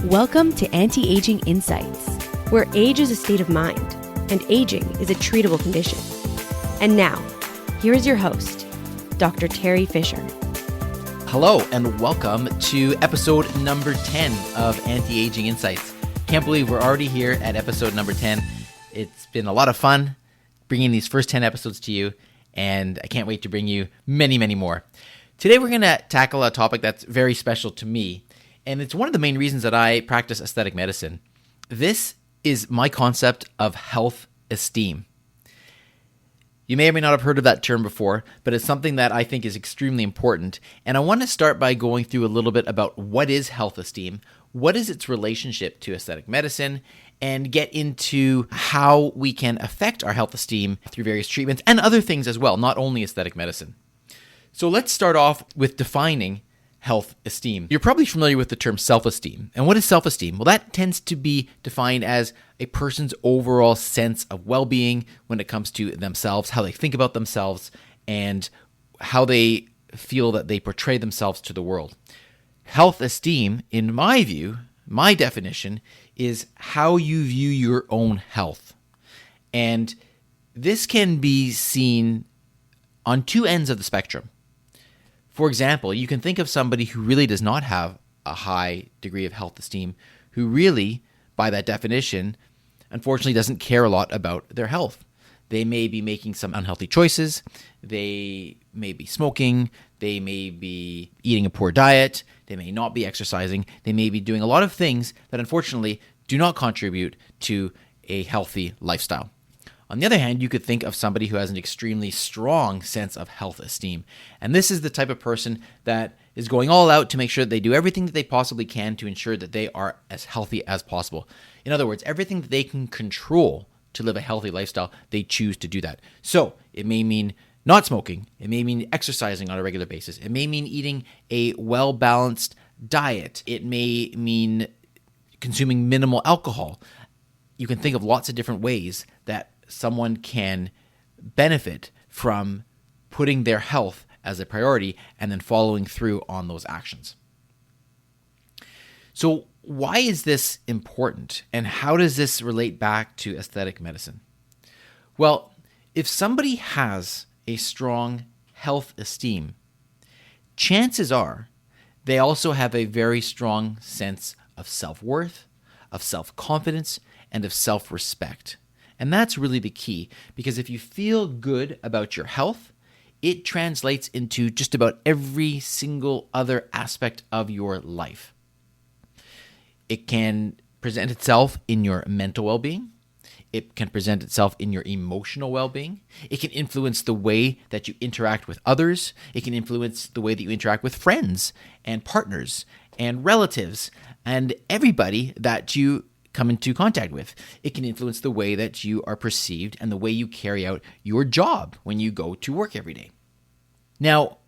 Welcome to Anti-Aging Insights, where age is a state of mind and aging is a treatable condition. And now, here is your host, Dr. Teri Fisher. Hello, and welcome to episode number 10 of Anti-Aging Insights. Can't believe we're already here at episode number 10. It's been a lot of fun bringing these first 10 episodes to you, and I can't wait to bring you many, many more. Today, we're going to tackle a topic that's very special to me, and it's one of the main reasons that I practice aesthetic medicine. This is my concept of health esteem. You may or may not have heard of that term before, but it's something that I think is extremely important. And I want to start by going through a little bit about what is health esteem, what is its relationship to aesthetic medicine, and get into how we can affect our health esteem through various treatments and other things as well, not only aesthetic medicine. So let's start off with defining health esteem. You're probably familiar with the term self-esteem. And what is self-esteem? Well, that tends to be defined as a person's overall sense of well-being when it comes to themselves, how they think about themselves, and how they feel that they portray themselves to the world. Health esteem, in my view, my definition, is how you view your own health. And this can be seen on two ends of the spectrum. For example, you can think of somebody who really does not have a high degree of health esteem, who really, by that definition, unfortunately doesn't care a lot about their health. They may be making some unhealthy choices, they may be smoking, they may be eating a poor diet, they may not be exercising, they may be doing a lot of things that unfortunately do not contribute to a healthy lifestyle. On the other hand, you could think of somebody who has an extremely strong sense of health esteem. And this is the type of person that is going all out to make sure that they do everything that they possibly can to ensure that they are as healthy as possible. In other words, everything that they can control to live a healthy lifestyle, they choose to do that. So it may mean not smoking. It may mean exercising on a regular basis. It may mean eating a well-balanced diet. It may mean consuming minimal alcohol. You can think of lots of different ways that someone can benefit from putting their health as a priority and then following through on those actions. So why is this important, and how does this relate back to aesthetic medicine? Well, if somebody has a strong health esteem, chances are they also have a very strong sense of self-worth, of self-confidence, and of self-respect. And that's really the key, because if you feel good about your health, it translates into just about every single other aspect of your life. It can present itself in your mental well-being. It can present itself in your emotional well-being. It can influence the way that you interact with others. It can influence the way that you interact with friends and partners and relatives and everybody that you come into contact with. It can influence the way that you are perceived and the way you carry out your job when you go to work every day. Now,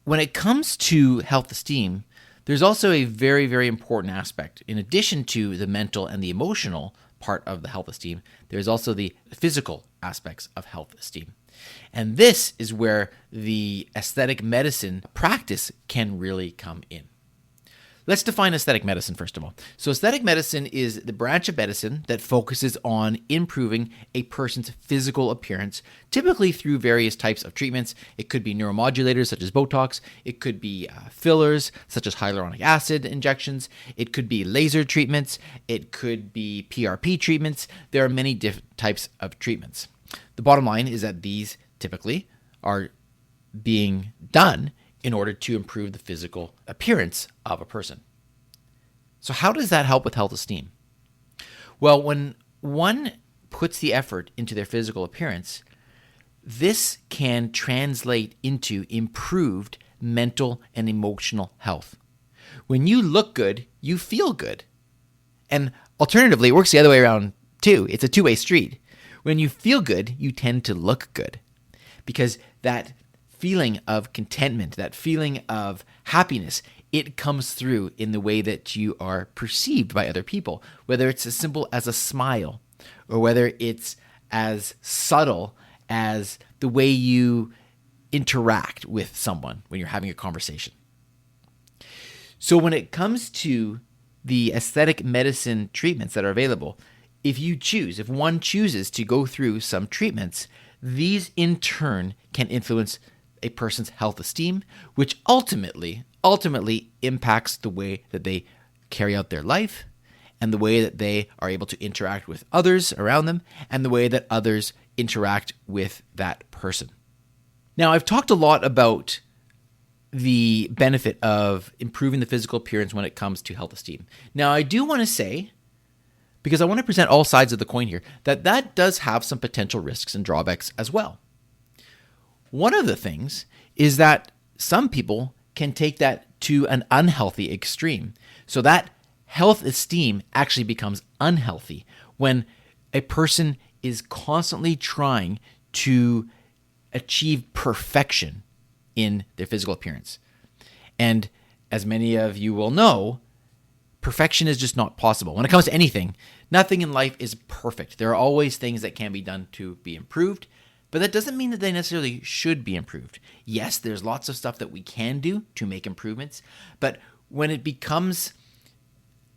when it comes to health esteem, there's also a very, very important aspect. In addition to the mental and the emotional part of the health esteem, there's also the physical aspects of health esteem. And this is where the aesthetic medicine practice can really come in. Let's define aesthetic medicine, first of all. So aesthetic medicine is the branch of medicine that focuses on improving a person's physical appearance, typically through various types of treatments. It could be neuromodulators, such as Botox. It could be fillers, such as hyaluronic acid injections. It could be laser treatments. It could be PRP treatments. There are many different types of treatments. The bottom line is that these typically are being done in order to improve the physical appearance of a person. So how does that help with health esteem? Well, when one puts the effort into their physical appearance, this can translate into improved mental and emotional health. When you look good, you feel good. And alternatively, it works the other way around too. It's a two-way street. When you feel good, you tend to look good, because that feeling of contentment, that feeling of happiness, it comes through in the way that you are perceived by other people, whether it's as simple as a smile or whether it's as subtle as the way you interact with someone when you're having a conversation. So when it comes to the aesthetic medicine treatments that are available, if one chooses to go through some treatments, these in turn can influence a person's health esteem, which ultimately impacts the way that they carry out their life and the way that they are able to interact with others around them and the way that others interact with that person. Now, I've talked a lot about the benefit of improving the physical appearance when it comes to health esteem. Now, I do want to say, because I want to present all sides of the coin here, that does have some potential risks and drawbacks as well. One of the things is that some people can take that to an unhealthy extreme. So that health esteem actually becomes unhealthy when a person is constantly trying to achieve perfection in their physical appearance. And as many of you will know, perfection is just not possible. When it comes to anything, nothing in life is perfect. There are always things that can be done to be improved, but that doesn't mean that they necessarily should be improved. Yes, there's lots of stuff that we can do to make improvements, but when it becomes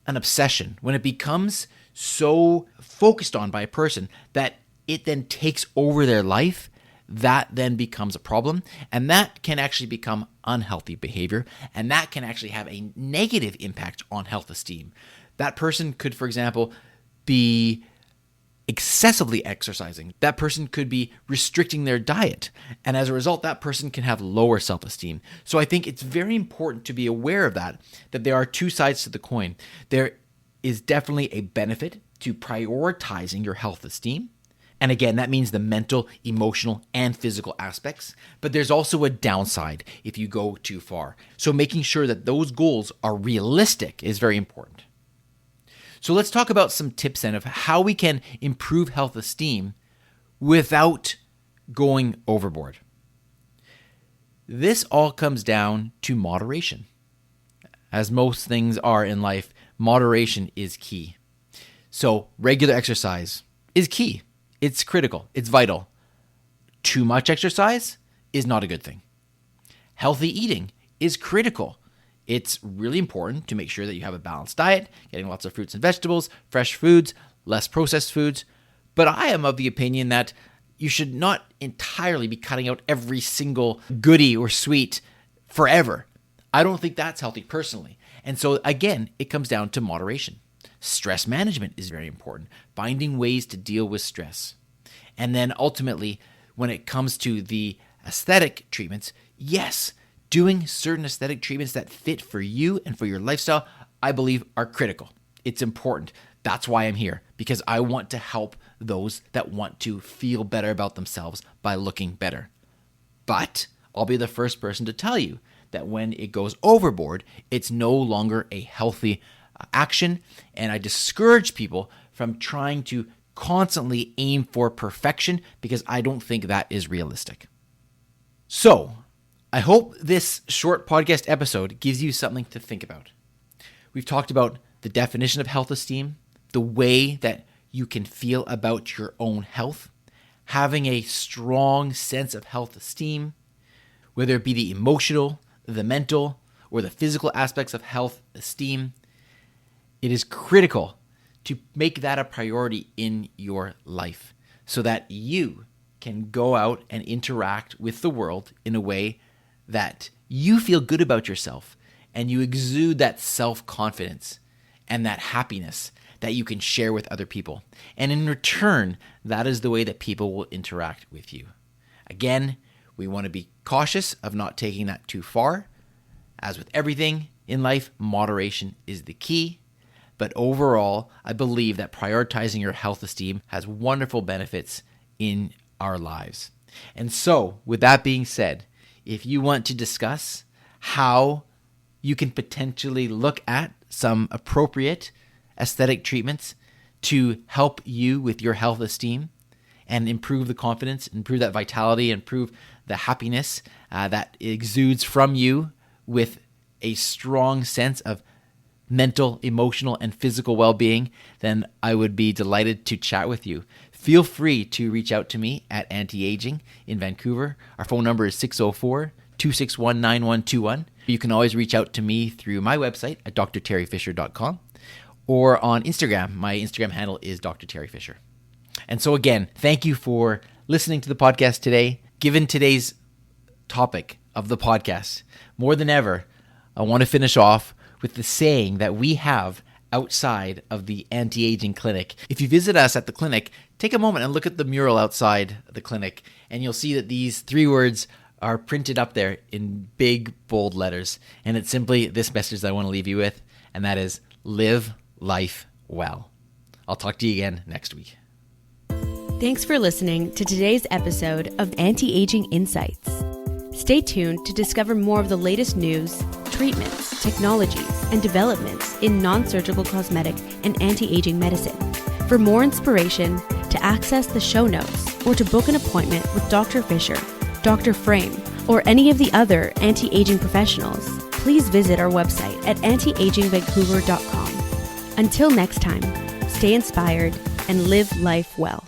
an obsession, when it becomes so focused on by a person that it then takes over their life, that then becomes a problem, and that can actually become unhealthy behavior, and that can actually have a negative impact on health esteem. That person could, for example, be excessively exercising. That person could be restricting their diet, and as a result, that person can have lower self-esteem. So I think it's very important to be aware of that there are two sides to the coin. There is definitely a benefit to prioritizing your health esteem. And again, that means the mental, emotional, and physical aspects. But there's also a downside if you go too far. So making sure that those goals are realistic is very important. So let's talk about some tips then of how we can improve health esteem without going overboard. This all comes down to moderation. As most things are in life, moderation is key. So regular exercise is key. It's critical. It's vital. Too much exercise is not a good thing. Healthy eating is critical. It's really important to make sure that you have a balanced diet, getting lots of fruits and vegetables, fresh foods, less processed foods. But I am of the opinion that you should not entirely be cutting out every single goodie or sweet forever. I don't think that's healthy personally. And so again, it comes down to moderation. Stress management is very important. Finding ways to deal with stress. And then ultimately, when it comes to the aesthetic treatments, yes, doing certain aesthetic treatments that fit for you and for your lifestyle, I believe are critical. It's important. That's why I'm here, because I want to help those that want to feel better about themselves by looking better. But I'll be the first person to tell you that when it goes overboard, it's no longer a healthy action, and I discourage people from trying to constantly aim for perfection because I don't think that is realistic. So, I hope this short podcast episode gives you something to think about. We've talked about the definition of health esteem, the way that you can feel about your own health, having a strong sense of health esteem, whether it be the emotional, the mental, or the physical aspects of health esteem. It is critical to make that a priority in your life so that you can go out and interact with the world in a way that you feel good about yourself and you exude that self-confidence and that happiness that you can share with other people. And in return, that is the way that people will interact with you. Again, we want to be cautious of not taking that too far. As with everything in life, moderation is the key. But overall, I believe that prioritizing your health esteem has wonderful benefits in our lives. And so, with that being said, if you want to discuss how you can potentially look at some appropriate aesthetic treatments to help you with your health esteem and improve the confidence, improve that vitality, improve the happiness that exudes from you with a strong sense of mental, emotional, and physical well-being, then I would be delighted to chat with you. Feel free to reach out to me at Anti-Aging in Vancouver. Our phone number is 604-261-9121. You can always reach out to me through my website at drterifisher.com. or on Instagram. My Instagram handle is Dr. Teri Fisher. And so again, thank you for listening to the podcast today. Given today's topic of the podcast, more than ever, I want to finish off with the saying that we have outside of the anti-aging clinic. If you visit us at the clinic, take a moment and look at the mural outside the clinic, and you'll see that these 3 words are printed up there in big, bold letters. And it's simply this message that I want to leave you with, and that is live life well. I'll talk to you again next week. Thanks for listening to today's episode of Anti-Aging Insights. Stay tuned to discover more of the latest news, treatments, technologies, and developments in non-surgical cosmetic and anti-aging medicine. For more inspiration, to access the show notes, or to book an appointment with Dr. Fisher, Dr. Frame, or any of the other anti-aging professionals, please visit our website at antiagingvancouver.com. Until next time, stay inspired and live life well.